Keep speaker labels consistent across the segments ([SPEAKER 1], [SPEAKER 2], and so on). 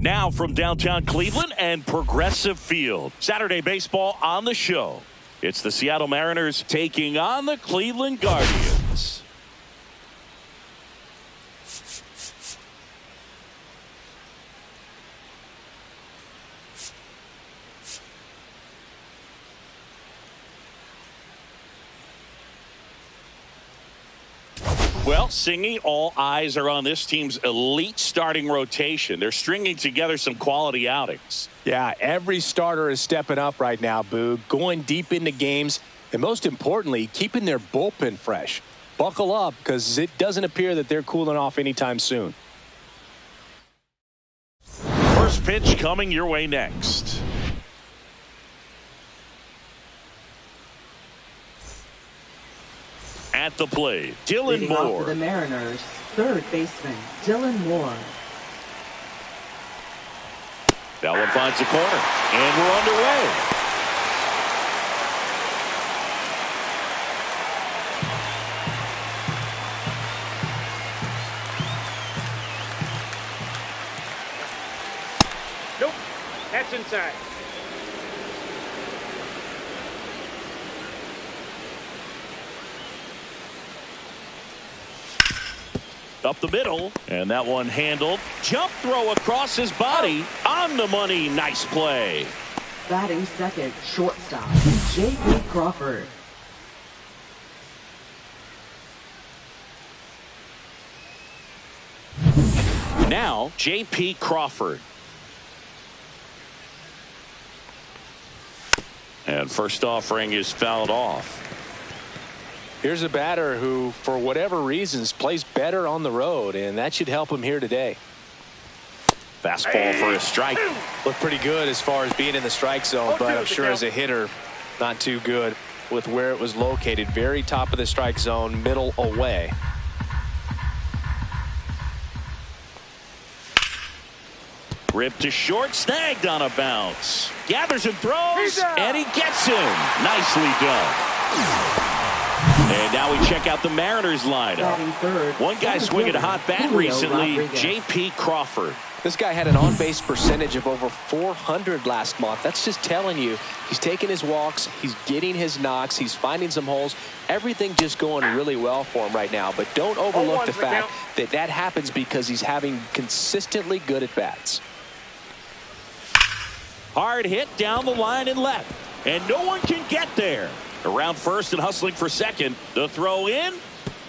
[SPEAKER 1] Now from downtown Cleveland and Progressive Field. Saturday baseball on the show. It's the Seattle Mariners taking on the Cleveland Guardians. Well, Singy, all eyes are on this team's elite starting rotation. They're stringing together some quality outings.
[SPEAKER 2] Yeah, every starter is stepping up right now, Boog, going deep into games, and most importantly, keeping their bullpen fresh. Buckle up, because it doesn't appear that they're cooling off anytime soon.
[SPEAKER 1] First pitch coming your way next. At the plate, Dylan Moore.
[SPEAKER 3] For the Mariners, third baseman Dylan Moore.
[SPEAKER 1] That one finds the corner, and we're underway.
[SPEAKER 4] Nope, that's inside.
[SPEAKER 1] Up the middle, and that one handled. Jump throw across his body. On the money. Nice play.
[SPEAKER 3] Batting second, shortstop J.P. Crawford.
[SPEAKER 1] Now, J.P. Crawford. And first offering is fouled off.
[SPEAKER 2] Here's a batter who, for whatever reasons, plays better on the road, and that should help him here today.
[SPEAKER 1] Fastball for a strike.
[SPEAKER 2] Looked pretty good as far as being in the strike zone, but I'm sure as a hitter, not too good with where it was located. Very top of the strike zone, middle away.
[SPEAKER 1] Ripped to short, snagged on a bounce. Gathers and throws, and he gets him. Nicely done. And now we check out the Mariners lineup. One guy swinging a hot bat recently, J.P. Crawford.
[SPEAKER 2] This guy had an on-base percentage of over 400 last month. That's just telling you he's taking his walks, he's getting his knocks, he's finding some holes. Everything just going really well for him right now. But don't overlook the fact that that happens because he's having consistently good at-bats.
[SPEAKER 1] Hard hit down the line and left. And no one can get there. Around first and hustling for second. The throw in.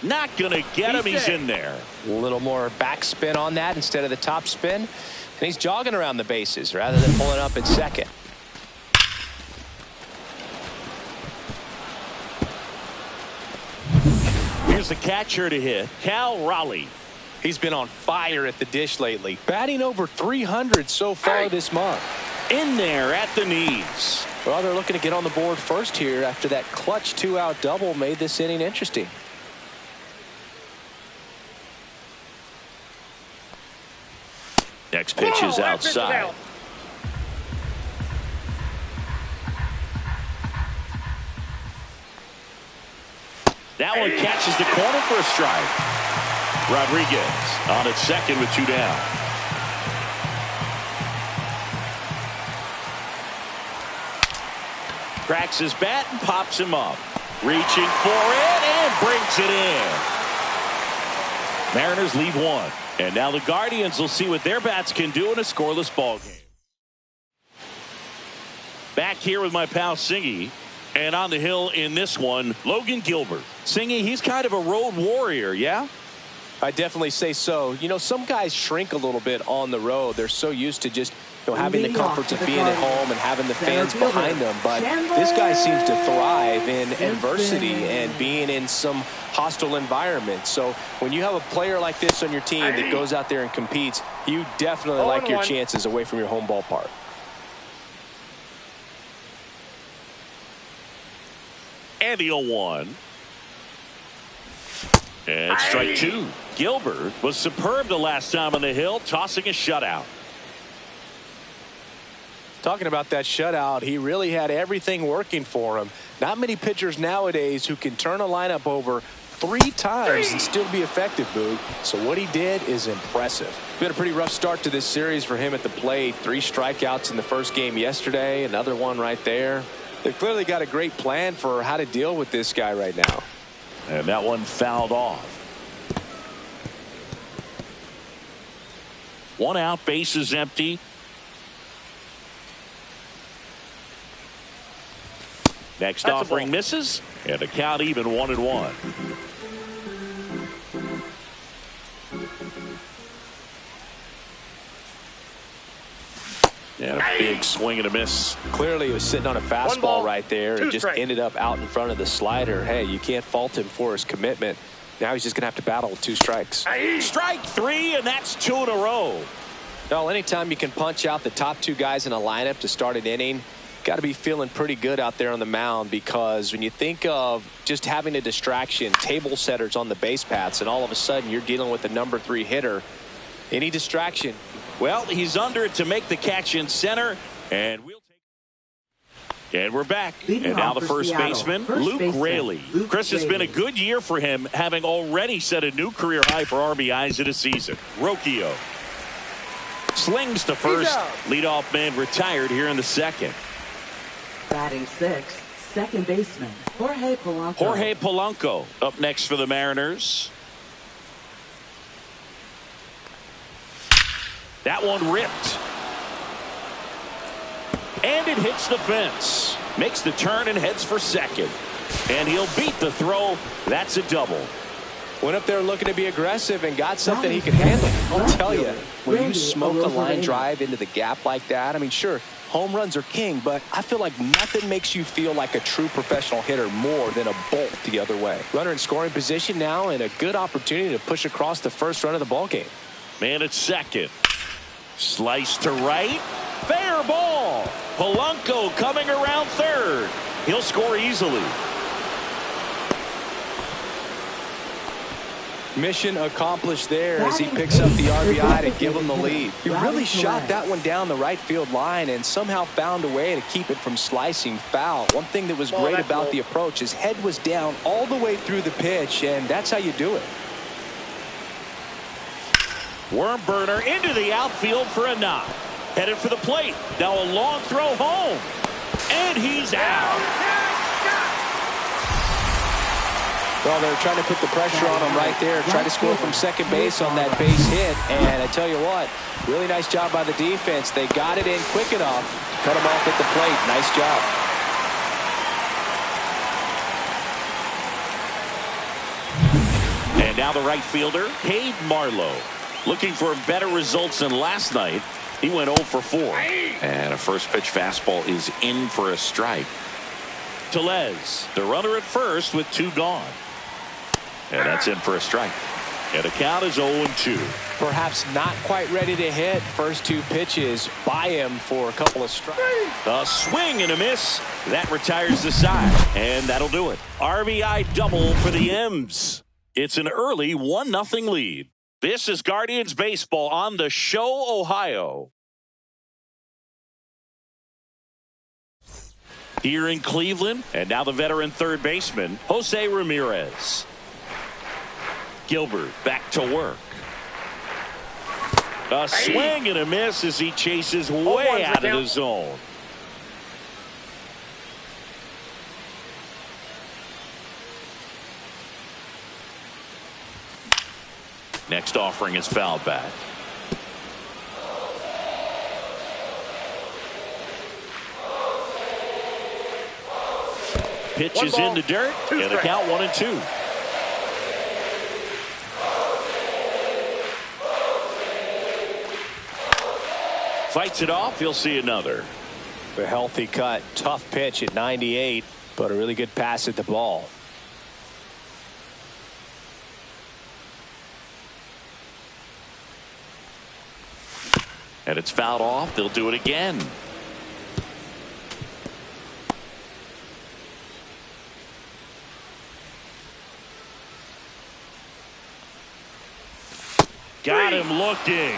[SPEAKER 1] Not going to get him. He's in there.
[SPEAKER 2] A little more backspin on that instead of the top spin. And he's jogging around the bases rather than pulling up at second.
[SPEAKER 1] Here's the catcher to hit, Cal Raleigh.
[SPEAKER 2] He's been on fire at the dish lately. Batting over 300 so far this month.
[SPEAKER 1] In there at the knees.
[SPEAKER 2] Well, they're looking to get on the board first here after that clutch two-out double made this inning interesting.
[SPEAKER 1] Next pitch is outside. That one catches the corner for a strike. Rodriguez on at second with two down. Cracks his bat and pops him up. Reaching for it and brings it in. Mariners lead one. And now the Guardians will see what their bats can do in a scoreless ball game. Back here with my pal Singy. And on the hill in this one, Logan Gilbert. Singy, he's kind of a road warrior, yeah?
[SPEAKER 2] I definitely say so. You know, some guys shrink a little bit on the road. They're so used to just having the comforts of being at home and having the fans behind them. But this guy seems to thrive in adversity and being in some hostile environment. So when you have a player like this on your team that goes out there and competes, you definitely like your chances away from your home ballpark.
[SPEAKER 1] And the 0-1. And strike two. Gilbert was superb the last time on the hill, tossing a shutout.
[SPEAKER 2] Talking about that shutout, he really had everything working for him. Not many pitchers nowadays who can turn a lineup over 3 times and still be effective, Boog. So what he did is impressive. Been a pretty rough start to this series for him at the plate. 3 strikeouts in the first game yesterday, another one right there. They've clearly got a great plan for how to deal with this guy right now.
[SPEAKER 1] And that one fouled off. 1 out, base is empty. Next offering misses, and the count even 1-1. And a big swing and a miss.
[SPEAKER 2] Clearly he was sitting on a fastball right there and just ended up out in front of the slider. Hey, you can't fault him for his commitment. Now he's just going to have to battle with 2 strikes.
[SPEAKER 1] Strike 3, and that's 2 in a row.
[SPEAKER 2] Well, anytime you can punch out the top 2 guys in a lineup to start an inning, got to be feeling pretty good out there on the mound, because when you think of just having a distraction, table setters on the base paths, and all of a sudden you're dealing with the number 3 hitter, any distraction.
[SPEAKER 1] Well, he's under it to make the catch in center, and we're back. And now the first baseman, Luke Raley. Chris, has been a good year for him, having already set a new career high for RBIs in a season. Rocchio slings to first. Leadoff man retired here in the second.
[SPEAKER 3] Batting 6th, second baseman, Jorge Polanco.
[SPEAKER 1] Jorge Polanco up next for the Mariners. That one ripped. And it hits the fence. Makes the turn and heads for second. And he'll beat the throw. That's a double.
[SPEAKER 2] Went up there looking to be aggressive and got something he could handle. I'll tell you, when you smoke a line drive into the gap like that, I mean, sure, home runs are king, but I feel like nothing makes you feel like a true professional hitter more than a bolt the other way. Runner in scoring position now, and a good opportunity to push across the first run of the ball game.
[SPEAKER 1] Man at second. Slice to right. Fair ball. Polanco coming around third. He'll score easily.
[SPEAKER 2] Mission accomplished there as he picks up the RBI to give him the lead. He really shot that one down the right field line and somehow found a way to keep it from slicing foul. One thing that was great about the approach, his head was down all the way through the pitch, and that's how you do it.
[SPEAKER 1] Worm burner into the outfield for a knock. Headed for the plate. Now a long throw home. And he's out.
[SPEAKER 2] Well, they're trying to put the pressure on him right there. Try to score from second base on that base hit. And I tell you what, really nice job by the defense. They got it in quick enough to cut him off at the plate. Nice job.
[SPEAKER 1] And now the right fielder, Cade Marlowe. Looking for better results than last night. He went 0 for 4. And a first pitch fastball is in for a strike. Tellez, the runner at first with 2 gone. And that's in for a strike. And the count is 0-2.
[SPEAKER 2] Perhaps not quite ready to hit. First 2 pitches by him for a couple of strikes.
[SPEAKER 1] A swing and a miss. That retires the side. And that'll do it. RBI double for the M's. It's an early 1-0 lead. This is Guardians Baseball on the Show, Ohio. Here in Cleveland, and now the veteran third baseman, Jose Ramirez. Gilbert back to work. A swing and a miss as he chases way out of the zone. Next offering is fouled back. Pitch is in the dirt, and the count 1-2. Fights it off. He'll see another.
[SPEAKER 2] A healthy cut. Tough pitch at 98, but a really good pass at the ball.
[SPEAKER 1] And it's fouled off. They'll do it again. Got him looking.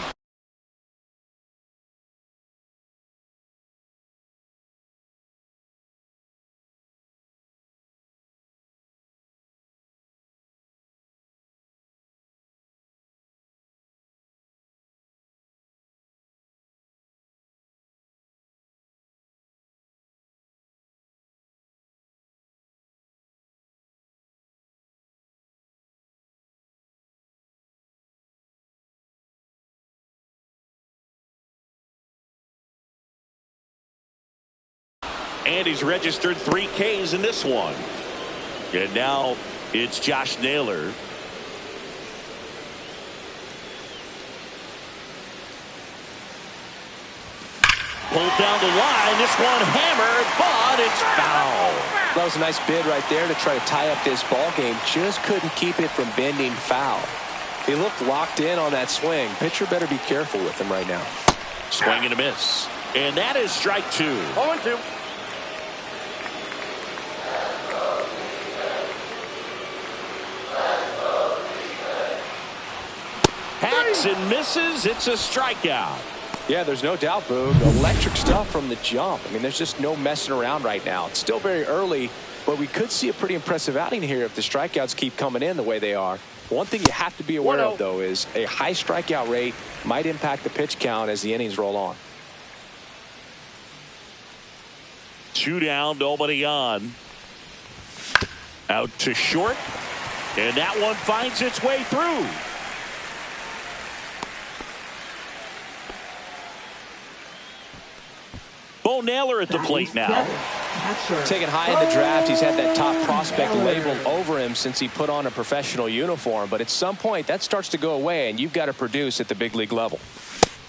[SPEAKER 1] And he's registered 3 Ks in this one. And now it's Josh Naylor. Pulled down the line. This one hammered, but it's foul.
[SPEAKER 2] That was a nice bid right there to try to tie up this ball game. Just couldn't keep it from bending foul. He looked locked in on that swing. Pitcher better be careful with him right now.
[SPEAKER 1] Swing and a miss. And that is strike 2.
[SPEAKER 4] 0-2.
[SPEAKER 1] Hacks and misses. It's a strikeout.
[SPEAKER 2] Yeah, there's no doubt, Boog. Electric stuff from the jump. I mean, there's just no messing around right now. It's still very early, but we could see a pretty impressive outing here if the strikeouts keep coming in the way they are. One thing you have to be aware of, though, is a high strikeout rate might impact the pitch count as the innings roll on.
[SPEAKER 1] 2 down, nobody on. Out to short. And that one finds its way through. Bo Naylor at the plate now.
[SPEAKER 2] Taken high in the draft, he's had that top prospect labeled over him since he put on a professional uniform. But at some point, that starts to go away, and you've got to produce at the big league level.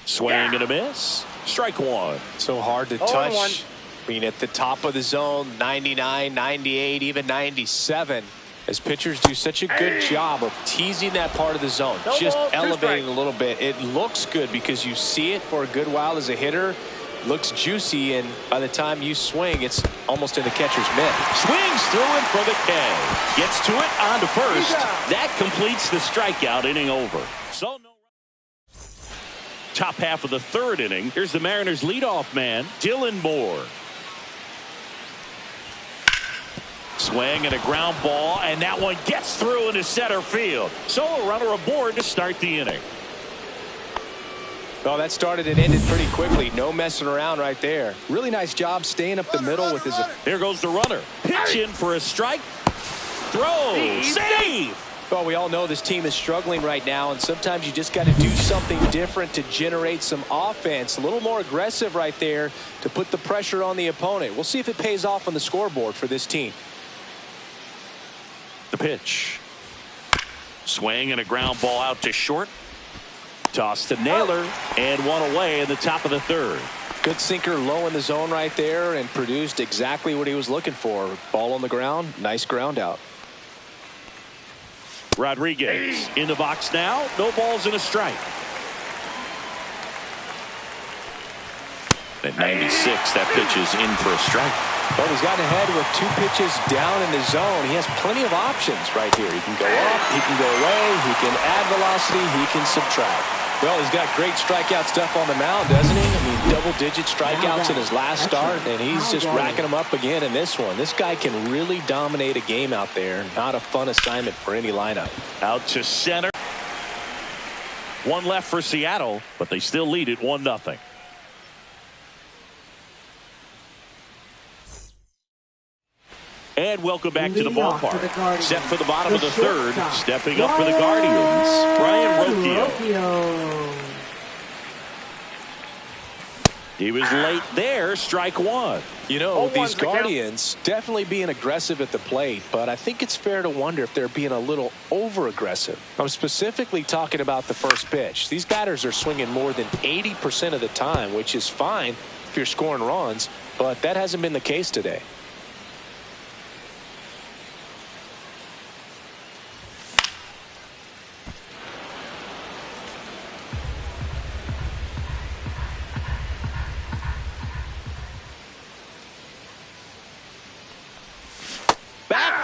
[SPEAKER 1] Swing and a miss. Strike 1.
[SPEAKER 2] So hard to touch. I mean, at the top of the zone, 99, 98, even 97. As pitchers do such a good job of teasing that part of the zone, just elevating a little bit. It looks good because you see it for a good while as a hitter. Looks juicy, and by the time you swing, it's almost in the catcher's mitt.
[SPEAKER 1] Swings through it for the K. Gets to it on to first. That completes the strikeout, inning over. So no. Top half of the 3rd inning. Here's the Mariners leadoff man, Dylan Moore. Swing and a ground ball, and that one gets through into center field. So a runner aboard to start the inning.
[SPEAKER 2] Well, that started and ended pretty quickly. No messing around right there. Really nice job staying up the middle with his...
[SPEAKER 1] Here goes the runner. Pitch in for a strike. Throw. Save.
[SPEAKER 2] Well, we all know this team is struggling right now, and sometimes you just got to do something different to generate some offense. A little more aggressive right there to put the pressure on the opponent. We'll see if it pays off on the scoreboard for this team.
[SPEAKER 1] The pitch. Swing and a ground ball out to short. Toss to Naylor, and one away in the top of the 3rd.
[SPEAKER 2] Good sinker low in the zone right there and produced exactly what he was looking for. Ball on the ground, nice ground out.
[SPEAKER 1] Rodriguez in the box now. No balls and a strike. At 96, that pitch is in for a strike.
[SPEAKER 2] Well, he's gotten ahead with 2 pitches down in the zone. He has plenty of options right here. He can go up, he can go away, he can add velocity, he can subtract. Well, he's got great strikeout stuff on the mound, doesn't he? I mean, double-digit strikeouts in his last start, and he's just racking them up again in this one. This guy can really dominate a game out there. Not a fun assignment for any lineup.
[SPEAKER 1] Out to center. 1 left for Seattle, but they still lead it 1-0. And welcome back to the ballpark. Set for the bottom of the 3rd. Stepping up for the Guardians, Brian Rocchio. He was late there. Strike 1.
[SPEAKER 2] You know, these Guardians definitely being aggressive at the plate, but I think it's fair to wonder if they're being a little over-aggressive. I'm specifically talking about the first pitch. These batters are swinging more than 80% of the time, which is fine if you're scoring runs, but that hasn't been the case today.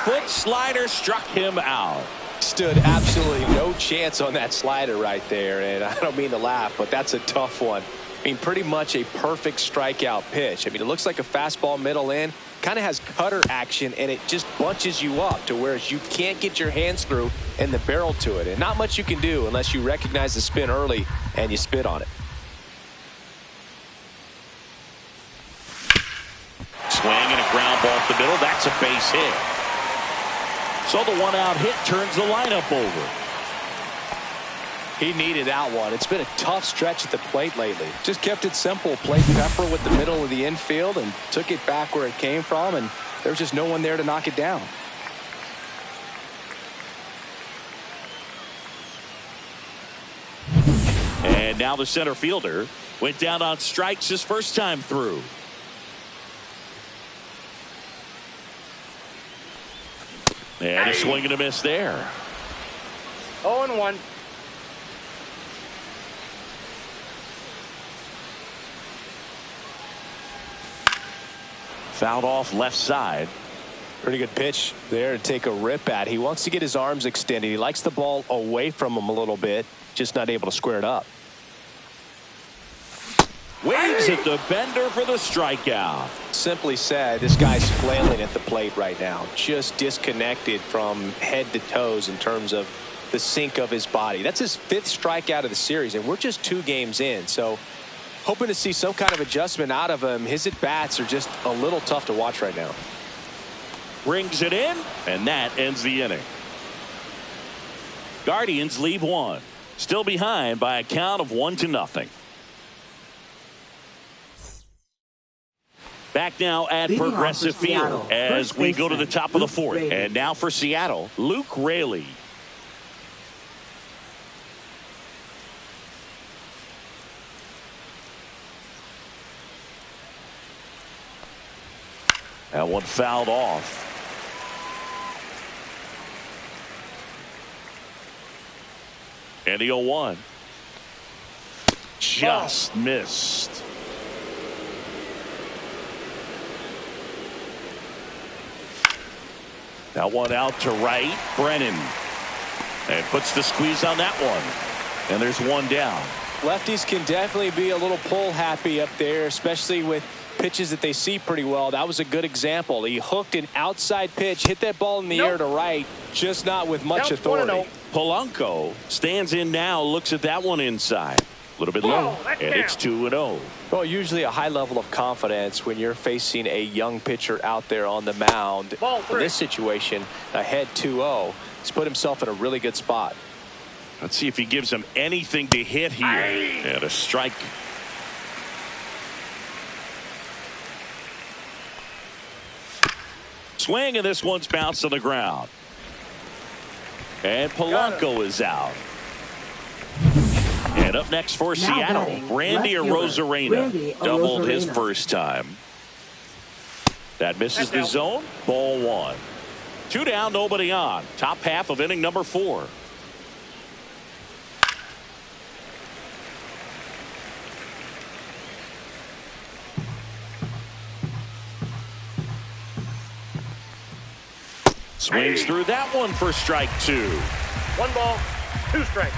[SPEAKER 1] Foot slider struck him out.
[SPEAKER 2] Stood absolutely no chance on that slider right there, and I don't mean to laugh, but that's a tough one. I mean, pretty much a perfect strikeout pitch. I mean, it looks like a fastball middle in, kind of has cutter action, and it just bunches you up to where you can't get your hands through and the barrel to it, and not much you can do unless you recognize the spin early and you spit on it.
[SPEAKER 1] Swing and a ground ball up the middle. That's a base hit. So the 1-out hit turns the lineup over.
[SPEAKER 2] He needed that one. It's been a tough stretch at the plate lately. Just kept it simple. Played pepper with the middle of the infield and took it back where it came from, and there's just no one there to knock it down.
[SPEAKER 1] And now the center fielder went down on strikes his first time through. And a swing and a miss there.
[SPEAKER 4] 0-1.
[SPEAKER 1] Fouled off left side.
[SPEAKER 2] Pretty good pitch there to take a rip at. He wants to get his arms extended. He likes the ball away from him a little bit, just not able to square it up.
[SPEAKER 1] Waves at the bender for the strikeout.
[SPEAKER 2] Simply said, this guy's flailing at the plate right now. Just disconnected from head to toes in terms of the sink of his body. That's his 5th strikeout of the series, and we're just 2 games in. So hoping to see some kind of adjustment out of him. His at-bats are just a little tough to watch right now.
[SPEAKER 1] Brings it in, and that ends the inning. Guardians leave 1. Still behind by a count of 1-0. Back now at Progressive Field as we go to the top of the 4th. And now for Seattle, Luke Raley. That one fouled off. And the 0-1. Just missed. That one out to right. Brennan. And puts the squeeze on that one. And there's one down.
[SPEAKER 2] Lefties can definitely be a little pull happy up there, especially with pitches that they see pretty well. That was a good example. He hooked an outside pitch, hit that ball in the air to right, just not with much authority.
[SPEAKER 1] Polanco stands in now, looks at that one inside. A little bit low, and it's 2-0.
[SPEAKER 2] Well, usually a high level of confidence when you're facing a young pitcher out there on the mound. In this situation, ahead 2-0. He's put himself in a really good spot.
[SPEAKER 1] Let's see if he gives him anything to hit here. And a strike. Swing, and this one's bounced on the ground. And Polanco is out. And up next for Seattle, Randy Arozarena doubled his first time. That misses the zone. Ball 1. 2 down, nobody on. Top half of inning number 4. Swings through that one for strike 2.
[SPEAKER 4] 1 ball, 2 strikes.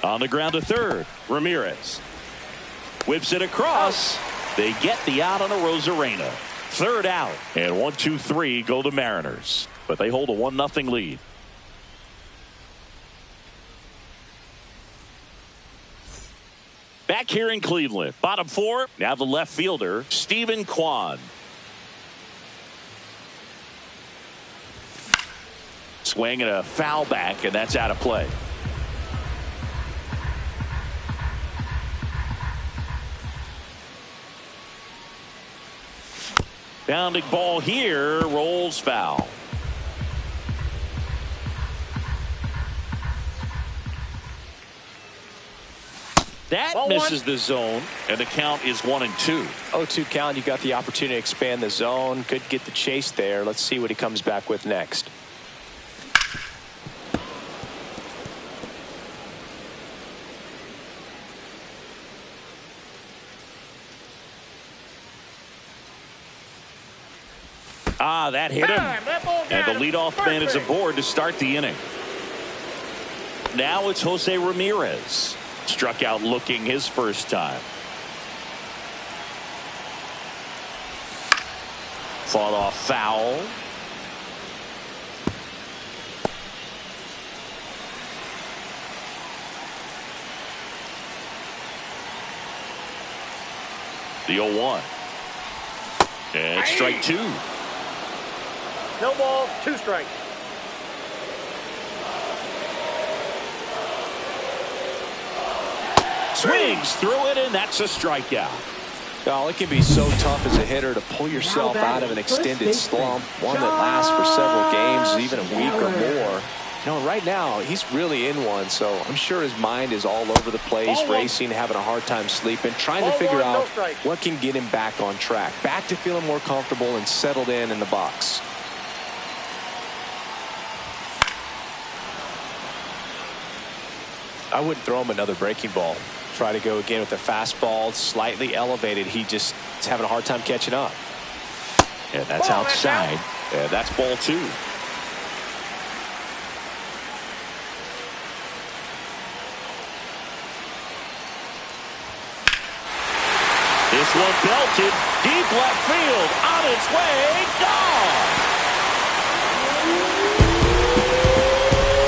[SPEAKER 1] On the ground to third, Ramirez whips it across. They get the out on Arozarena. 3rd out, and 1-2-3 go the Mariners, but they hold a 1-0 lead. Back here in Cleveland, bottom 4, now the left fielder, Stephen Kwan. Swing and a foul back, and that's out of play. Bounding ball here, rolls foul. That misses the zone, and the count is 1-2.
[SPEAKER 2] 0-2 count. You got the opportunity to expand the zone. Could get the chase there. Let's see what he comes back with next.
[SPEAKER 1] That hit him. And the leadoff man is aboard to start the inning. Now it's Jose Ramirez. Struck out looking his first time. Fought off foul. The 0-1. And strike 2.
[SPEAKER 4] No ball, 2 strikes.
[SPEAKER 1] Swings through it, and that's a strikeout.
[SPEAKER 2] Oh, it can be so tough as a hitter to pull yourself out of an extended slump, one that lasts for several games, even a week or more. You know, right now, he's really in one, so I'm sure his mind is all over the place, racing, having a hard time sleeping, trying to figure out what can get him back on track, back to feeling more comfortable and settled in the box. I wouldn't throw him another breaking ball. Try to go again with the fastball, slightly elevated. He just is having a hard time catching up.
[SPEAKER 1] And that's outside. And that's ball 2. This one belted deep left field, on its way, gone.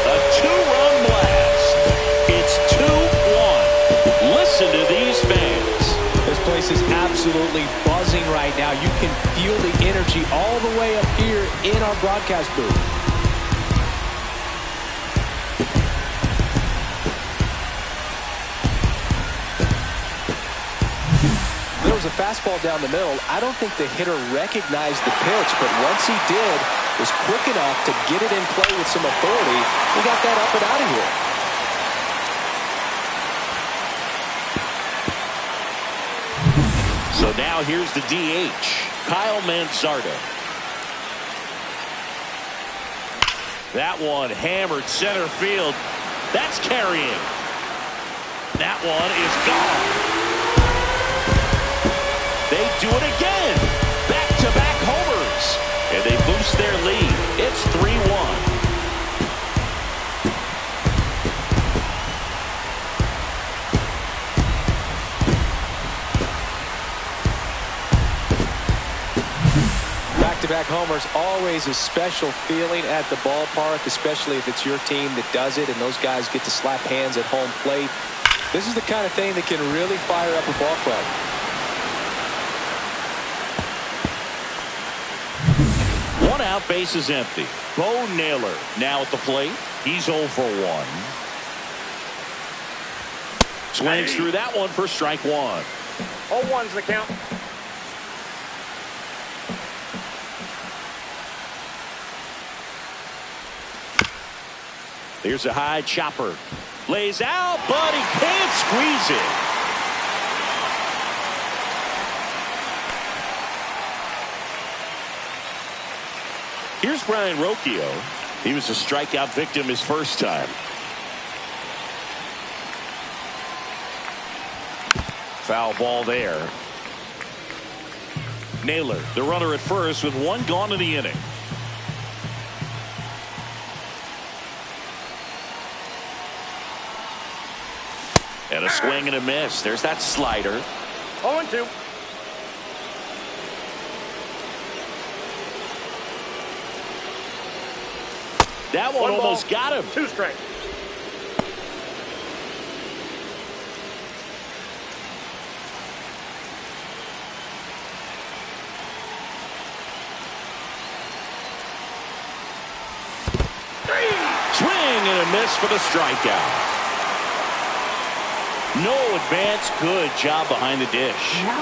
[SPEAKER 1] A 2-run blast. It's 2-1. Listen to these fans.
[SPEAKER 2] This place is absolutely buzzing right now. You can feel the energy all the way up here in our broadcast booth. There was a fastball down the middle. I don't think the hitter recognized the pitch, but once he did, was quick enough to get it in play with some authority. He got that up and out of here.
[SPEAKER 1] So now here's the DH, Kyle Manzardo. That one hammered center field. That's carrying. That one is gone. They do it again. Back-to-back homers. And they boost their lead. It's 3-1.
[SPEAKER 2] Back-to-back homers, always a special feeling at the ballpark, especially if it's your team that does it and those guys get to slap hands at home plate. This is the kind of thing that can really fire up a ball club.
[SPEAKER 1] One out, base is empty. Bo Naylor now at the plate. He's 0 for 1. Swings through that one for strike 1.
[SPEAKER 4] 0-1's the count.
[SPEAKER 1] Here's a high chopper. Lays out, but he can't squeeze it. Here's Brian Rocchio. He was a strikeout victim his first time. Foul ball there. Naylor, the runner at first with one gone in the inning. And a swing and a miss. There's that slider.
[SPEAKER 4] 0-2.
[SPEAKER 1] That one almost got him.
[SPEAKER 4] 2 strikes.
[SPEAKER 1] Swing and a miss for the strikeout. No advance. Good job behind the dish.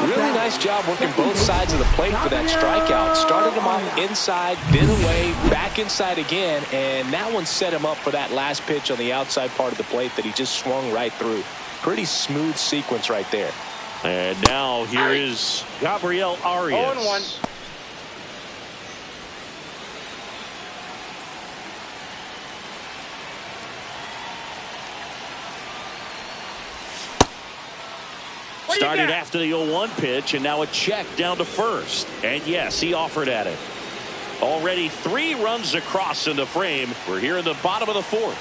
[SPEAKER 2] Really nice job working both sides of the plate for that strikeout. Started him off inside, then away, back inside again, and that one set him up for that last pitch on the outside part of the plate that he just swung right through. Pretty smooth sequence right there.
[SPEAKER 1] And now here is Gabriel Arias.
[SPEAKER 4] 0-1.
[SPEAKER 1] Started after the 0-1 pitch, and now a check down to first. And yes, he offered at it. Already 3 runs across in the frame. We're here in the bottom of the 4th.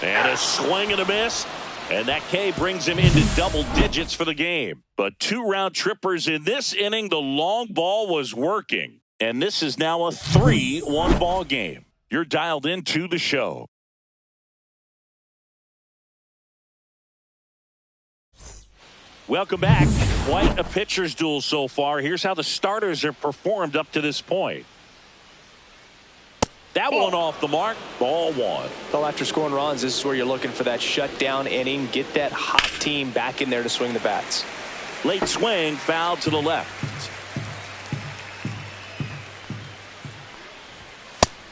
[SPEAKER 1] And a swing and a miss. And that K brings him into double digits for the game. But 2 round trippers in this inning. The long ball was working. And this is now a 3-1 ball game. You're dialed into the show. Welcome back. Quite a pitcher's duel so far. Here's how the starters have performed up to this point. That one off the mark. Ball one.
[SPEAKER 2] Well, after scoring runs, this is where you're looking for that shutdown inning. Get that hot team back in there to swing the bats.
[SPEAKER 1] Late swing, foul to the left.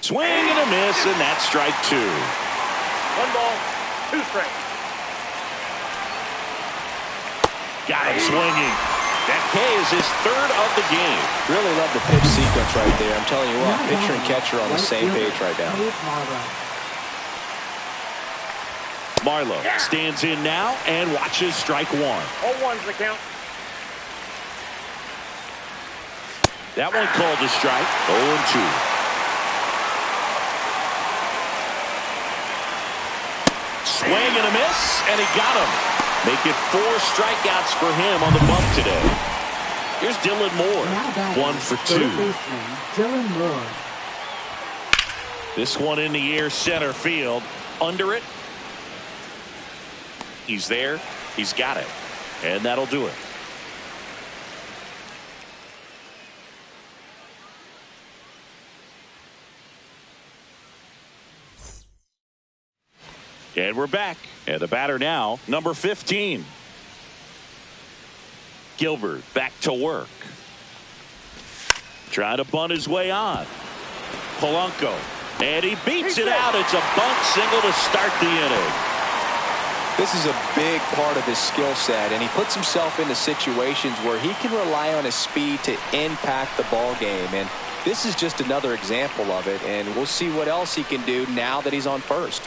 [SPEAKER 1] Swing and a miss, and that's strike two.
[SPEAKER 4] 1 ball, 2 strikes.
[SPEAKER 1] Got him swinging. That K is his third of the game.
[SPEAKER 2] Really love the pitch sequence right there. I'm telling you what, pitcher and catcher on the same page right now.
[SPEAKER 1] Marlowe stands in now and watches strike one.
[SPEAKER 4] 0-1's the count.
[SPEAKER 1] That one called a strike. 0-2. Swing and a miss, and he got him. Make it 4 strikeouts for him on the bump today. Here's Dylan Moore. 1 for 2.
[SPEAKER 3] Dylan Moore.
[SPEAKER 1] This one in the air, center field. Under it. He's there. He's got it. And that'll do it. And we're back. And the batter now, number 15. Gilbert back to work. Trying to bunt his way on. Polanco. And he beats it out. It's a bunt single to start the inning.
[SPEAKER 2] This is a big part of his skill set, and he puts himself into situations where he can rely on his speed to impact the ball game. And this is just another example of it, and we'll see what else he can do now that he's on first.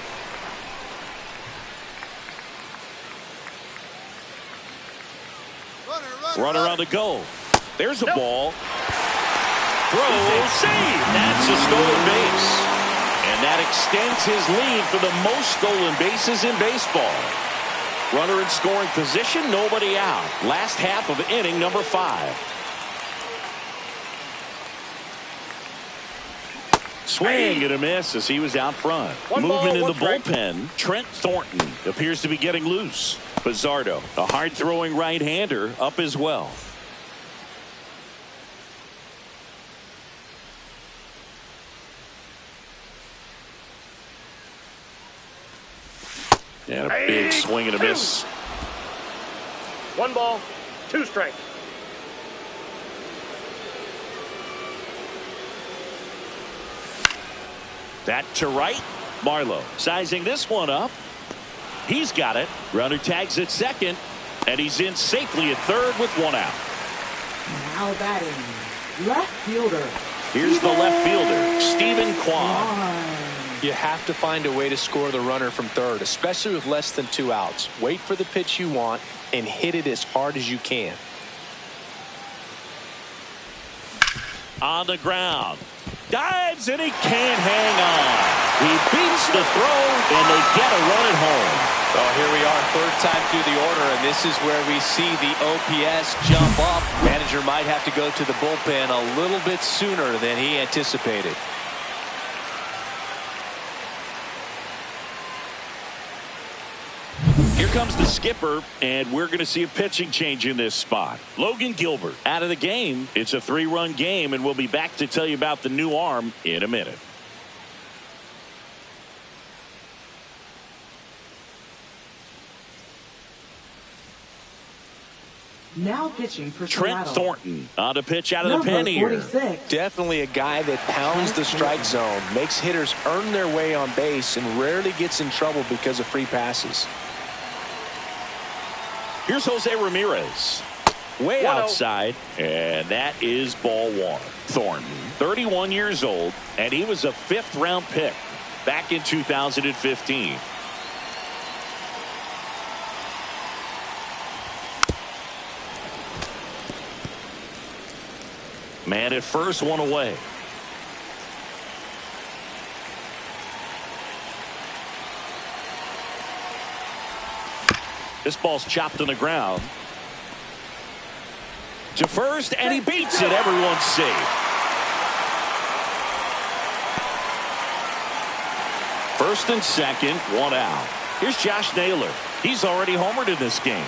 [SPEAKER 1] Runner on the go. There's a ball. Throw, save. That's a stolen base. And that extends his lead for the most stolen bases in baseball. Runner in scoring position, nobody out. Last half of inning number 5. Swing and a miss as he was out front. Movement in the bullpen. Trent Thornton appears to be getting loose. Pizzardo, a hard-throwing right-hander, up as well. And a big swing and a miss.
[SPEAKER 4] 1 ball, 2 strikes.
[SPEAKER 1] That to right. Marlowe sizing this one up. He's got it. Runner tags at second, and he's in safely at third with 1 out.
[SPEAKER 3] Now batting, left fielder.
[SPEAKER 1] Here's the left fielder, Stephen Kwan.
[SPEAKER 2] You have to find a way to score the runner from third, especially with less than 2 outs. Wait for the pitch you want and hit it as hard as you can.
[SPEAKER 1] On the ground. Dives, and he can't hang on. He beats the throw, and they get a run at home.
[SPEAKER 2] Well, here we are, third time through the order, and this is where we see the OPS jump up. Manager might have to go to the bullpen a little bit sooner than he anticipated.
[SPEAKER 1] Here comes the skipper, and we're going to see a pitching change in this spot. Logan Gilbert out of the game. It's a 3-run game, and we'll be back to tell you about the new arm in a minute.
[SPEAKER 3] Now pitching for
[SPEAKER 1] Trent
[SPEAKER 3] Seattle.
[SPEAKER 1] Thornton on a pitch out of the pen here.
[SPEAKER 3] 46.
[SPEAKER 2] Definitely a guy that pounds the strike zone, makes hitters earn their way on base, and rarely gets in trouble because of free passes.
[SPEAKER 1] Here's Jose Ramirez. Way outside, and that is ball 1. Thornton, 31 years old, and he was a 5th-round pick back in 2015. Man at first, 1 away. This ball's chopped on the ground. To first, and he beats it. Everyone's safe. First and second, 1 out. Here's Josh Naylor. He's already homered in this game.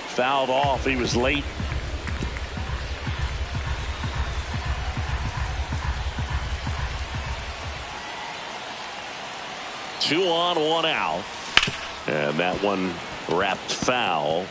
[SPEAKER 1] Fouled off. He was late. 2 on, 1 out. And that one wrapped foul.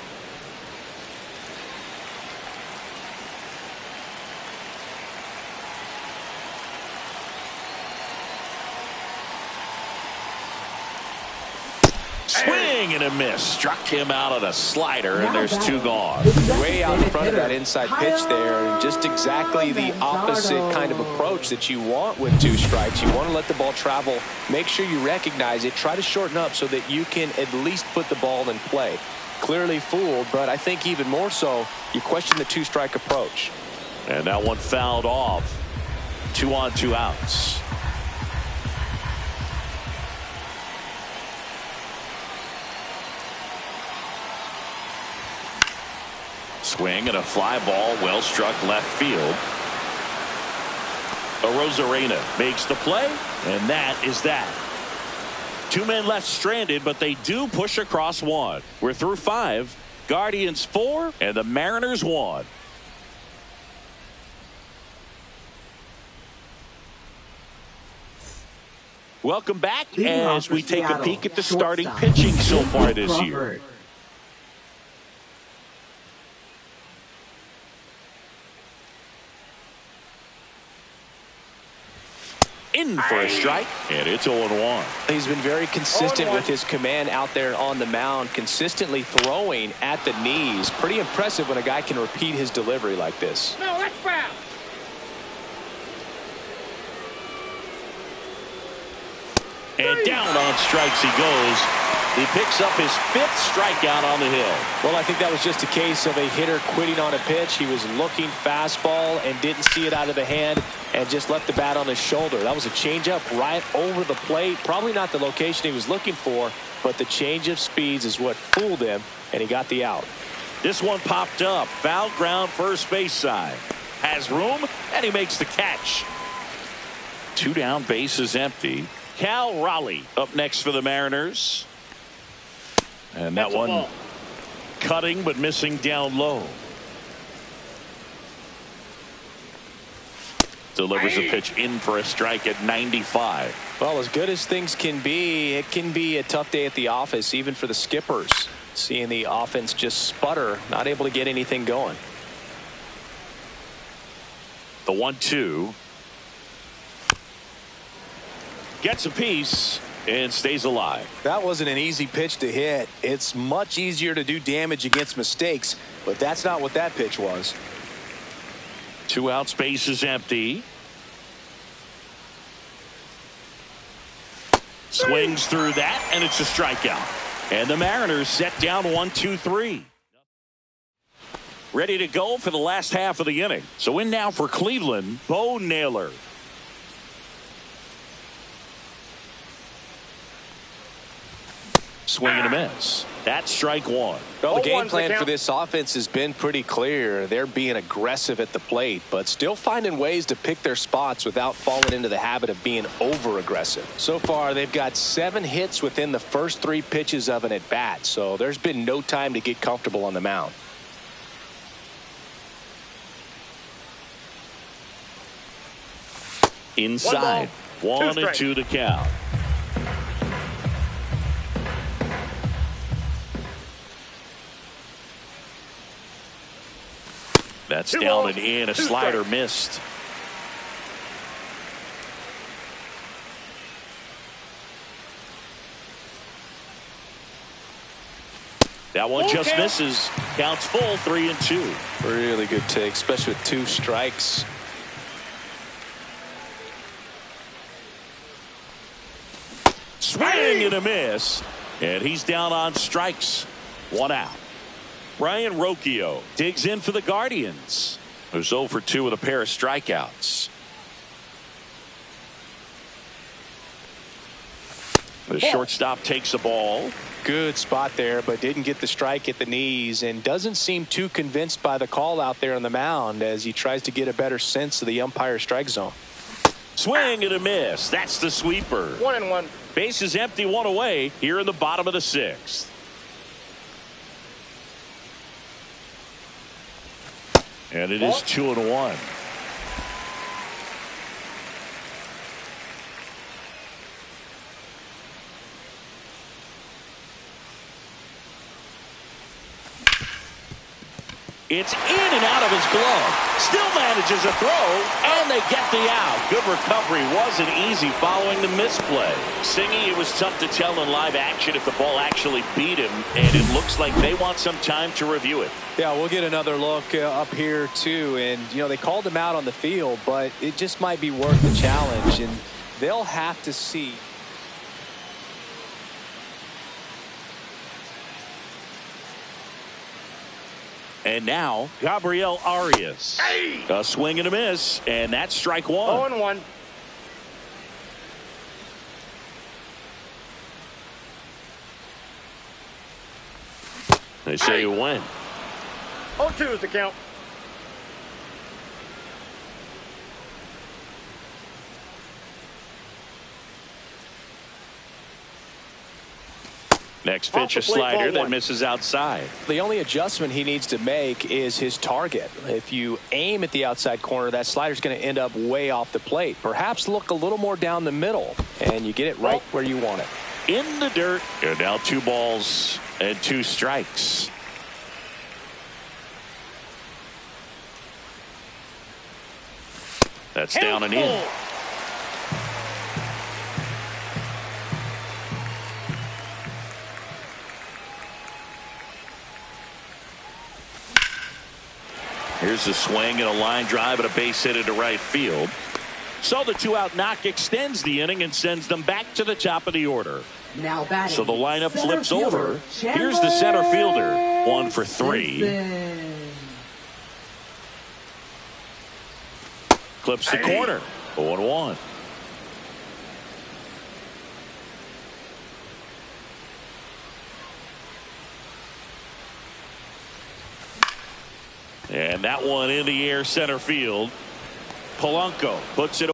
[SPEAKER 1] Swing and a miss. Struck him out on a slider, and there's 2 gone.
[SPEAKER 2] Way out in front of that inside pitch there, and just exactly the opposite kind of approach that you want with 2 strikes. You want to let the ball travel, make sure you recognize it, try to shorten up so that you can at least put the ball in play. Clearly fooled, but I think even more so, you question the 2-strike approach.
[SPEAKER 1] And that one fouled off. 2 on, 2 outs. Swing and a fly ball, well struck left field. Arozarena makes the play, and that is that. 2 men left stranded, but they do push across 1. We're through 5. Guardians 4 and the Mariners 1. Welcome back as we take a peek at the starting pitching so far this year. In for a strike, and it's 0-1.
[SPEAKER 2] He's been very consistent with his command out there on the mound, consistently throwing at the knees. Pretty impressive when a guy can repeat his delivery like this.
[SPEAKER 4] No, that's foul.
[SPEAKER 1] And down on strikes he goes. He picks up his 5th strikeout on the hill.
[SPEAKER 2] Well, I think that was just a case of a hitter quitting on a pitch. He was looking fastball and didn't see it out of the hand and just left the bat on his shoulder. That was a changeup right over the plate. Probably not the location he was looking for, but the change of speeds is what fooled him, and he got the out.
[SPEAKER 1] This one popped up. Foul ground, first base side. Has room, and he makes the catch. 2 down, base is empty. Cal Raleigh up next for the Mariners. And that one cutting but missing down low. Delivers a pitch in for a strike at 95.
[SPEAKER 2] Well, as good as things can be, it can be a tough day at the office, even for the skippers. Seeing the offense just sputter, not able to get anything going.
[SPEAKER 1] The 1-2. Gets a piece and stays alive.
[SPEAKER 2] That wasn't an easy pitch to hit. It's much easier to do damage against mistakes, but that's not what that pitch was.
[SPEAKER 1] 2 outs, base is empty. Swings through that, and it's a strikeout. And the Mariners set down 1-2-3. Ready to go for the last half of the inning. So in now for Cleveland, Bo Naylor. Swing and a miss. That's strike 1.
[SPEAKER 2] Well, the game plan for this offense has been pretty clear. They're being aggressive at the plate, but still finding ways to pick their spots without falling into the habit of being over-aggressive. So far, they've got 7 hits within the first 3 pitches of an at-bat, so there's been no time to get comfortable on the mound.
[SPEAKER 1] Inside. 1-2 to count. That's down and in. A slider missed. That one just misses. Counts full, 3-2.
[SPEAKER 2] Really good take, especially with 2 strikes.
[SPEAKER 1] Swing and a miss. And he's down on strikes. 1 out. Brian Rocchio digs in for the Guardians, who's 0 for 2 with a pair of strikeouts. The shortstop takes the ball.
[SPEAKER 2] Good spot there, but didn't get the strike at the knees and doesn't seem too convinced by the call out there on the mound as he tries to get a better sense of the umpire strike zone.
[SPEAKER 1] Swing and a miss. That's the sweeper.
[SPEAKER 4] 1-1.
[SPEAKER 1] Base is empty, 1 away here in the bottom of the 6th. And it is 2-1. It's in and out of his glove. Still manages a throw, and they get the out. Good recovery. Wasn't easy following the misplay. Singy, it was tough to tell in live action if the ball actually beat him, and it looks like they want some time to review it.
[SPEAKER 2] Yeah, we'll get another look up here, too. And, you know, they called him out on the field, but it just might be worth the challenge, and they'll have to see.
[SPEAKER 1] And now, Gabriel Arias.
[SPEAKER 4] Hey!
[SPEAKER 1] A swing and a miss, and that's strike one.
[SPEAKER 4] 0-1.
[SPEAKER 1] They say you win.
[SPEAKER 4] 0-2 is the count.
[SPEAKER 1] Next pitch, a slider that misses outside.
[SPEAKER 2] The only adjustment he needs to make is his target. If you aim at the outside corner, that slider's going to end up way off the plate. Perhaps look a little more down the middle, and you get it right where you want it.
[SPEAKER 1] In the dirt. And now 2 balls and 2 strikes. That's down and in. Here's a swing and a line drive and a base hit into right field. So the 2-out knock extends the inning and sends them back to the top of the order.
[SPEAKER 3] Now batting.
[SPEAKER 1] So the lineup
[SPEAKER 3] Center
[SPEAKER 1] flips
[SPEAKER 3] fielder,
[SPEAKER 1] over. Here's the center fielder. 1 for 3.
[SPEAKER 3] Simpson.
[SPEAKER 1] Clips the corner. 0-1. And that one in the air center field. Polanco puts it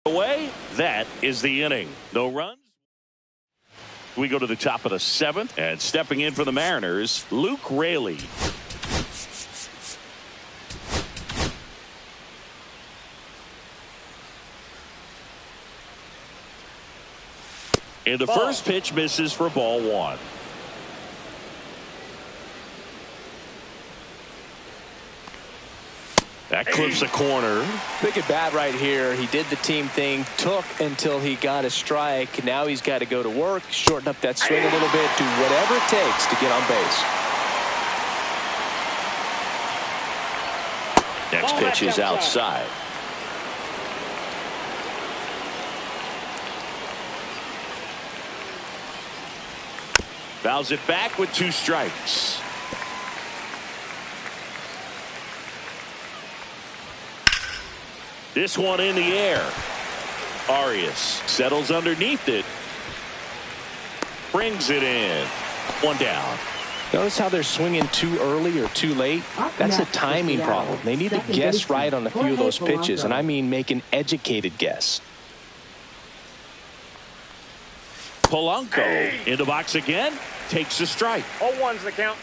[SPEAKER 1] away. That is the inning. No runs. We go to the top of the 7th, and stepping in for the Mariners, Luke Raley. And the first pitch misses for ball one. That clips the corner.
[SPEAKER 2] Big at bat right here. He did the team thing, took until he got a strike. Now he's got to go to work, shorten up that swing a little bit, do whatever it takes to get on base.
[SPEAKER 1] Next pitch is outside. Fouls it back with 2 strikes. This one in the air. Arias settles underneath it. Brings it in. 1 down.
[SPEAKER 2] Notice how they're swinging too early or too late? That's a timing problem. They need to guess right on a few of those pitches, and I mean make an educated guess.
[SPEAKER 1] Polanco in the box again. Takes a strike.
[SPEAKER 4] 0-1's the count.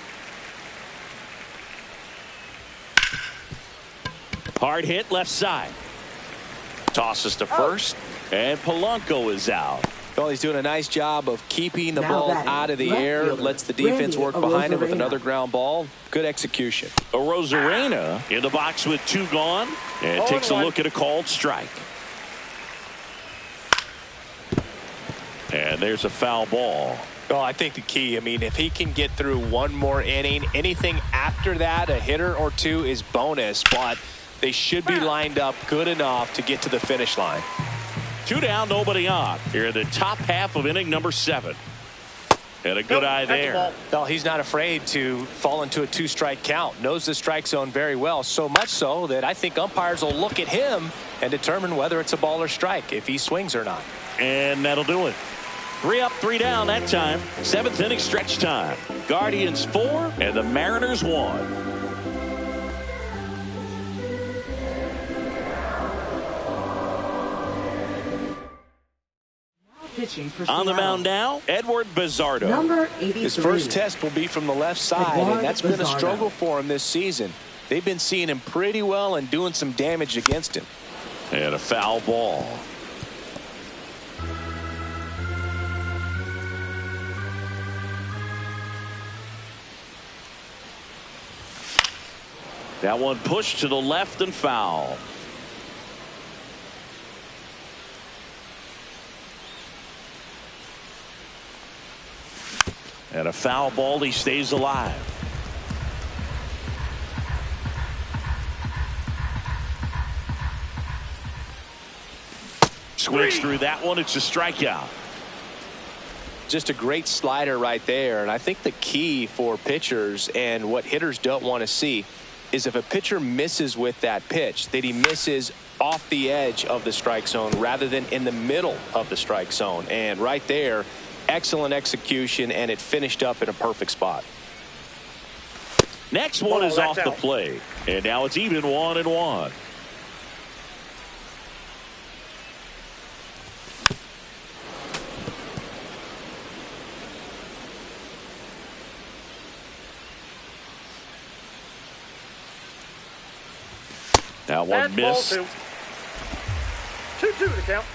[SPEAKER 1] Hard hit left side. Tosses to first. And Polanco is out.
[SPEAKER 2] Well, he's doing a nice job of keeping the ball out of the air. Lets the defense work behind him with another ground ball. Good execution.
[SPEAKER 1] Arozarena in the box with 2 gone. And takes a look at a called strike. And there's a foul ball.
[SPEAKER 2] Well, I think the key, I mean, if he can get through 1 more inning, anything after that, a hitter or 2 is bonus. But they should be lined up good enough to get to the finish line.
[SPEAKER 1] 2 down, nobody on. Here in the top half of inning number 7. And a good eye there.
[SPEAKER 2] Well, he's not afraid to fall into a 2-strike count. Knows the strike zone very well. So much so that I think umpires will look at him and determine whether it's a ball or strike, if he swings or not.
[SPEAKER 1] And that'll do it. 3 up, 3 down that time. 7th inning stretch time. Guardians 4 and the Mariners 1. On the mound now, Edward Bizardo.
[SPEAKER 3] Number 83.
[SPEAKER 2] His first test will be from the left side, and that's been a struggle for him this season. They've been seeing him pretty well and doing some damage against him.
[SPEAKER 1] And a foul ball. That one pushed to the left and foul. And a foul ball. He stays alive. Swings through that one. It's a strikeout.
[SPEAKER 2] Just a great slider right there. And I think the key for pitchers and what hitters don't want to see is if a pitcher misses with that pitch, that he misses off the edge of the strike zone rather than in the middle of the strike zone. And right there, excellent execution, and it finished up in a perfect spot.
[SPEAKER 1] Next one is off the plate, and now it's even 1-1. That one missed.
[SPEAKER 4] 2-2 the count.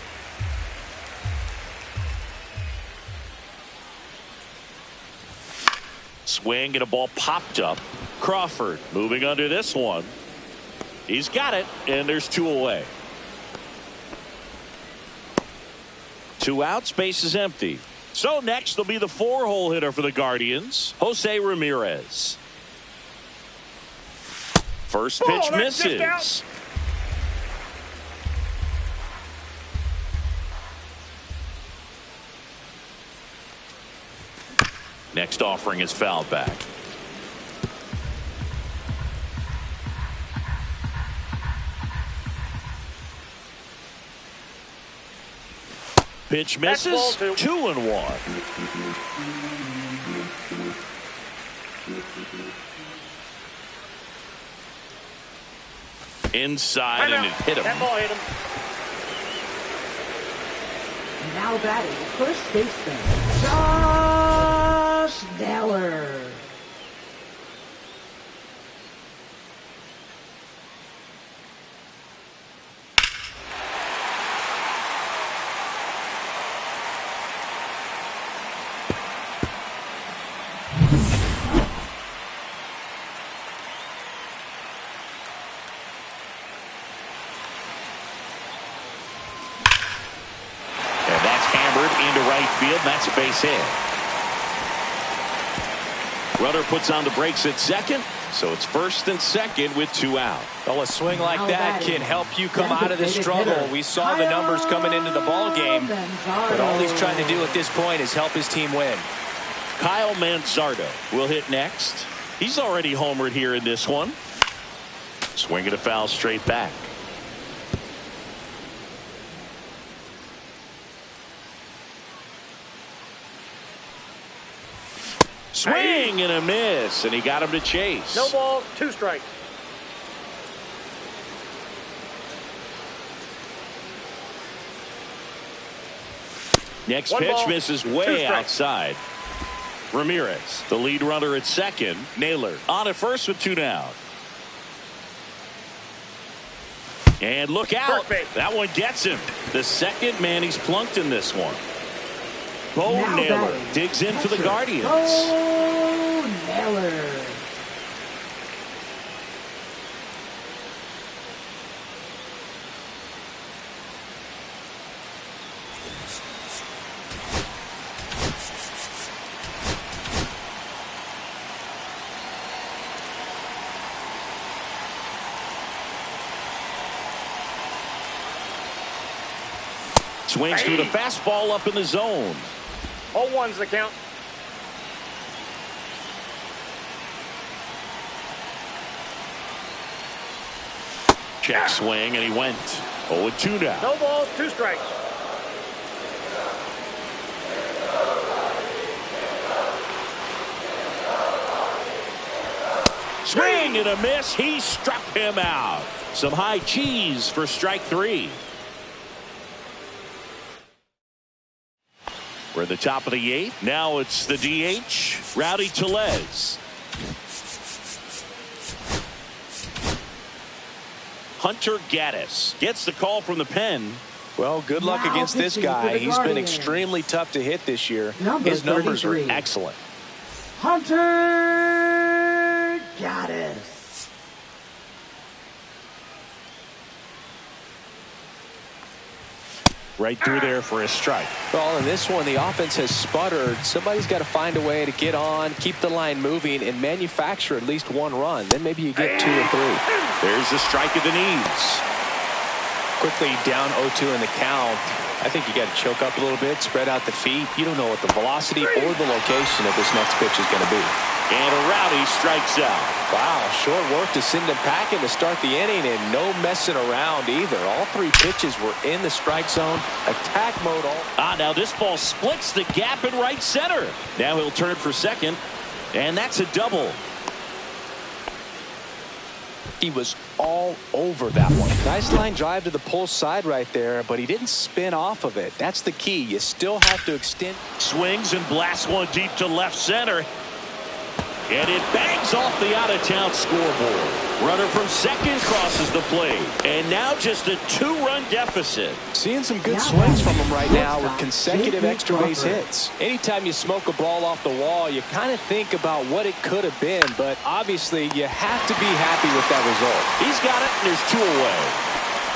[SPEAKER 1] Swing and a ball popped up. Crawford moving under this one. He's got it, and there's 2 away. 2 outs, base is empty. So next will be the 4-hole hitter for the Guardians, Jose Ramirez. First pitch misses. Next offering is fouled back. Pitch misses. 2-1. Inside, and it hit him.
[SPEAKER 4] That ball hit him.
[SPEAKER 3] Now batting first baseman, Josh Deller.
[SPEAKER 1] that's a base hit. Runner puts on the brakes at second, so it's first and second with 2 out.
[SPEAKER 2] Well, a swing like that can help you come out of the struggle. We saw the numbers coming into the ball game, but all he's trying to do at this point is help his team win.
[SPEAKER 1] Kyle Manzardo will hit next. He's already homered here in this one. Swing and a foul straight back. Swing and a miss, and he got him to chase.
[SPEAKER 4] No balls, 2 strikes.
[SPEAKER 1] Next
[SPEAKER 4] 1
[SPEAKER 1] pitch
[SPEAKER 4] ball,
[SPEAKER 1] misses
[SPEAKER 4] 2
[SPEAKER 1] way
[SPEAKER 4] strikes.
[SPEAKER 1] outside. Ramirez, the lead runner at second. Naylor on at first with 2 down. And look out. That one gets him. The second man he's plunked in this one. Bo Naylor digs in for the Guardians.
[SPEAKER 3] Bo Naylor.
[SPEAKER 1] Swings through the fastball up in the zone.
[SPEAKER 4] 0-1's the count.
[SPEAKER 1] Check swing, and he went 0-2 now.
[SPEAKER 4] No balls, 2 strikes.
[SPEAKER 1] Swing and a miss. He struck him out. Some high cheese for strike 3. We're at the top of the 8th. Now it's the DH, Rowdy Tellez. Hunter Gaddis gets the call from the pen.
[SPEAKER 2] Well, good luck against this guy. He's been extremely tough to hit this year. His numbers are excellent.
[SPEAKER 3] Hunter Gaddis.
[SPEAKER 1] Right through there for a strike.
[SPEAKER 2] Well, in this one, the offense has sputtered. Somebody's got to find a way to get on, keep the line moving, and manufacture at least 1 run. Then maybe you get 2 or 3.
[SPEAKER 1] There's the strike at the knees.
[SPEAKER 2] Quickly down 0-2 in the count. I think you got to choke up a little bit, spread out the feet. You don't know what the velocity or the location of this next pitch is going to be.
[SPEAKER 1] And a Rowdy strikes out.
[SPEAKER 2] Wow, short work to send him packing to start the inning, and no messing around either. All 3 pitches were in the strike zone. Attack mode all.
[SPEAKER 1] Now this ball splits the gap in right center. Now he'll turn for second, and that's a double.
[SPEAKER 2] He was all over that one. Nice line drive to the pull side right there, but he didn't spin off of it. That's the key. You still have to extend.
[SPEAKER 1] Swings and blasts one deep to left center. And it bangs off the out-of-town scoreboard. Runner from second crosses the plate. And now just a 2-run deficit.
[SPEAKER 2] Seeing some good swings from him right now with consecutive extra base hits. Anytime you smoke a ball off the wall, you kind of think about what it could have been, but obviously you have to be happy with that result.
[SPEAKER 1] He's got it, and there's 2 away.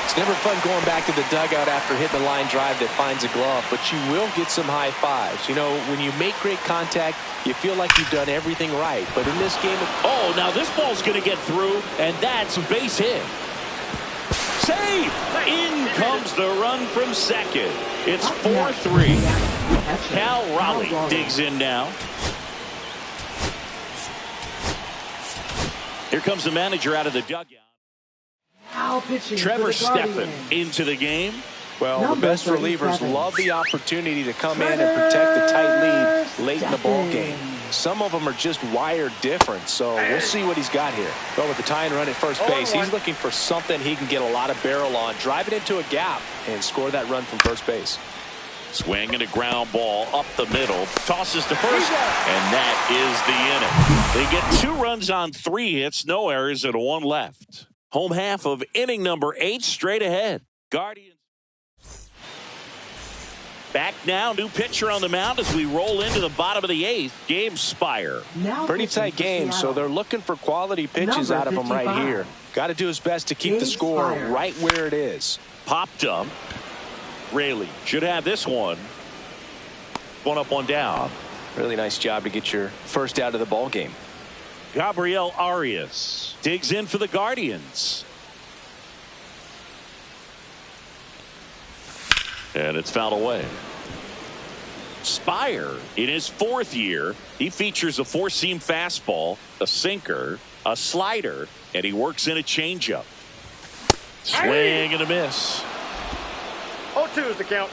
[SPEAKER 2] It's never fun going back to the dugout after hitting a line drive that finds a glove, but you will get some high fives. You know, when you make great contact, you feel like you've done everything right. But in this game,
[SPEAKER 1] oh, now this ball's going to get through, and that's a base hit. Save! In comes the run from second. It's 4-3. Cal Raleigh digs in now. Here comes the manager out of the dugout. Trevor Stephan into the game.
[SPEAKER 2] Well, the best relievers love the opportunity to come in and protect the tight lead late in the ball game. Some of them are just wired different, so we'll see what he's got here. Well, with the tying run at first base, he's looking for something he can get a lot of barrel on, drive it into a gap, and score that run from first base.
[SPEAKER 1] Swing and a ground ball up the middle. Tosses to first, and that is the inning. They get 2 runs on 3 hits, no errors, and 1 left. Home half of inning number 8 straight ahead. Guardians. Back now, new pitcher on the mound as we roll into the bottom of the 8th. Game Spire.
[SPEAKER 2] Pretty tight game, so they're looking for quality pitches out of him right here. Got to do his best to keep the score right where it is.
[SPEAKER 1] Popped up. Raley should have this one. One up, one down.
[SPEAKER 2] Really nice job to get your first out of the ball game.
[SPEAKER 1] Gabriel Arias digs in for the Guardians. And it's fouled away. Spire, in his 4th year, he features a 4-seam fastball, a sinker, a slider, and he works in a changeup. Swing and a miss.
[SPEAKER 4] 0-2 is the count.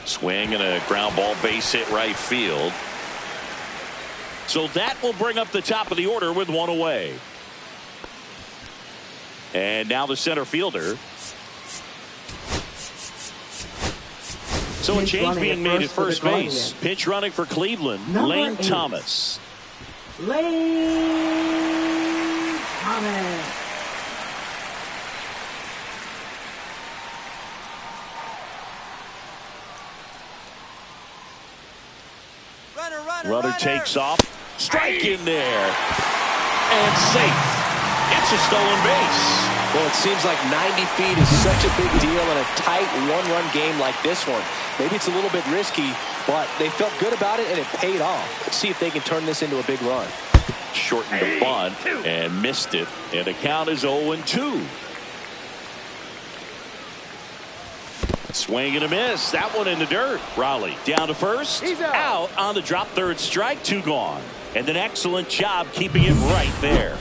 [SPEAKER 1] Swing and a ground ball, base hit right field. So that will bring up the top of the order with one away. And now the center fielder. So a change being made at first base. Pitch running for Cleveland, Lane Thomas.
[SPEAKER 3] Lane Thomas.
[SPEAKER 1] Runner takes off. Strike in there. And safe. It's a stolen base.
[SPEAKER 2] Well, it seems like 90 feet is such a big deal in a tight one-run game like this one. Maybe it's a little bit risky, but they felt good about it, and it paid off. Let's see if they can turn this into a big run.
[SPEAKER 1] Shortened the bunt and missed it. And the count is 0-2. Swing and a miss. That one in the dirt. Raleigh down to first.
[SPEAKER 4] He's
[SPEAKER 1] out on the drop, third strike, 2 gone. And an excellent job keeping it right there.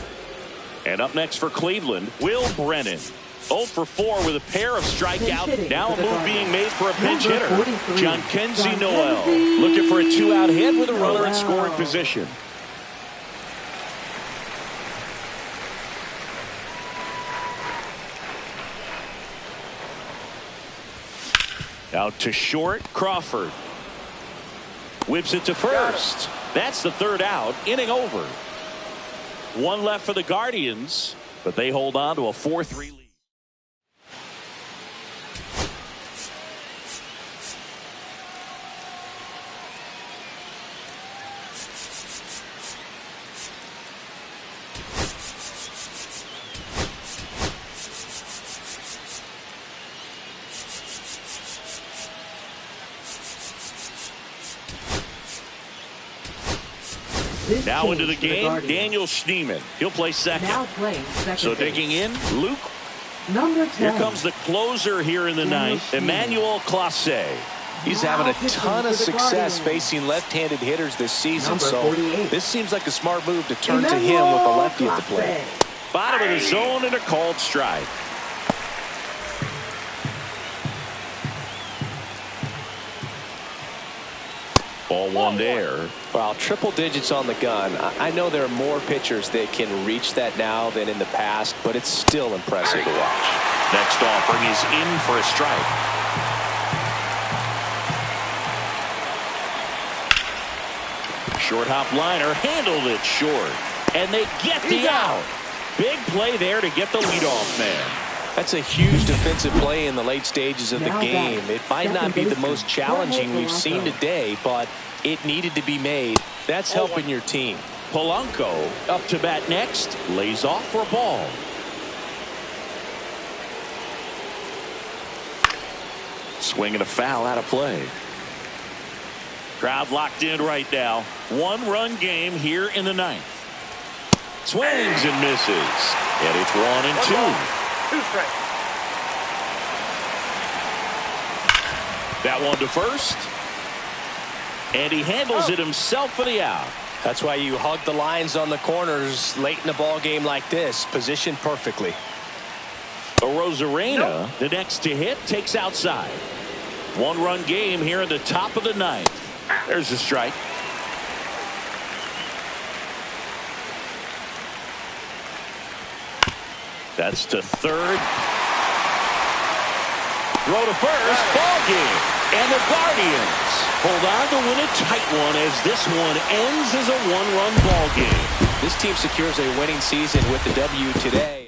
[SPEAKER 1] And up next for Cleveland, Will Brennan. 0 for 4 with a pair of strikeouts. Now a move being made for a pinch hitter. John Kenzie Noel looking for a 2-out hit with a runner in scoring position. Out to short, Crawford. Whips it to first. That's the 3rd out, inning over. 1 left for the Guardians, but they hold on to a 4-3 lead. Now into the game, Daniel Schneemann. He'll play second.
[SPEAKER 3] Now playing second
[SPEAKER 1] So
[SPEAKER 3] base.
[SPEAKER 1] digging in, Luke.
[SPEAKER 3] Number 10.
[SPEAKER 1] Here comes the closer here in the ninth, Emmanuel Clase.
[SPEAKER 2] He's having a ton of success facing left-handed hitters this season, so this seems like a smart move to turn to him with the lefty at the plate.
[SPEAKER 1] Bottom of the zone and a called strike. Ball 1 there.
[SPEAKER 2] Well, triple digits on the gun. I know there are more pitchers that can reach that now than in the past, but it's still impressive to watch.
[SPEAKER 1] Next offering is in for a strike. Short hop liner, handled it short. And they get the out. Big play there to get the leadoff man.
[SPEAKER 2] That's a huge defensive play in the late stages of the game. It might not be the most challenging we've seen today, but it needed to be made. That's helping your team.
[SPEAKER 1] Polanco up to bat next. Lays off for a ball. Swing and a foul out of play. Crowd locked in right now. 1-run game here in the ninth. Swings and misses. And it's 1-2.
[SPEAKER 4] 2 strikes.
[SPEAKER 1] That one to first. And he handles it himself for the out.
[SPEAKER 2] That's why you hug the lines on the corners late in a ball game like this. Positioned perfectly.
[SPEAKER 1] Rosarena, the next to hit, takes outside. 1-run game here in the top of the ninth. There's the strike. That's to third. Throw to first. Ball game. And the Guardians hold on to win a tight one as this one ends as a 1-run ball game.
[SPEAKER 2] This team secures a winning season with the W today.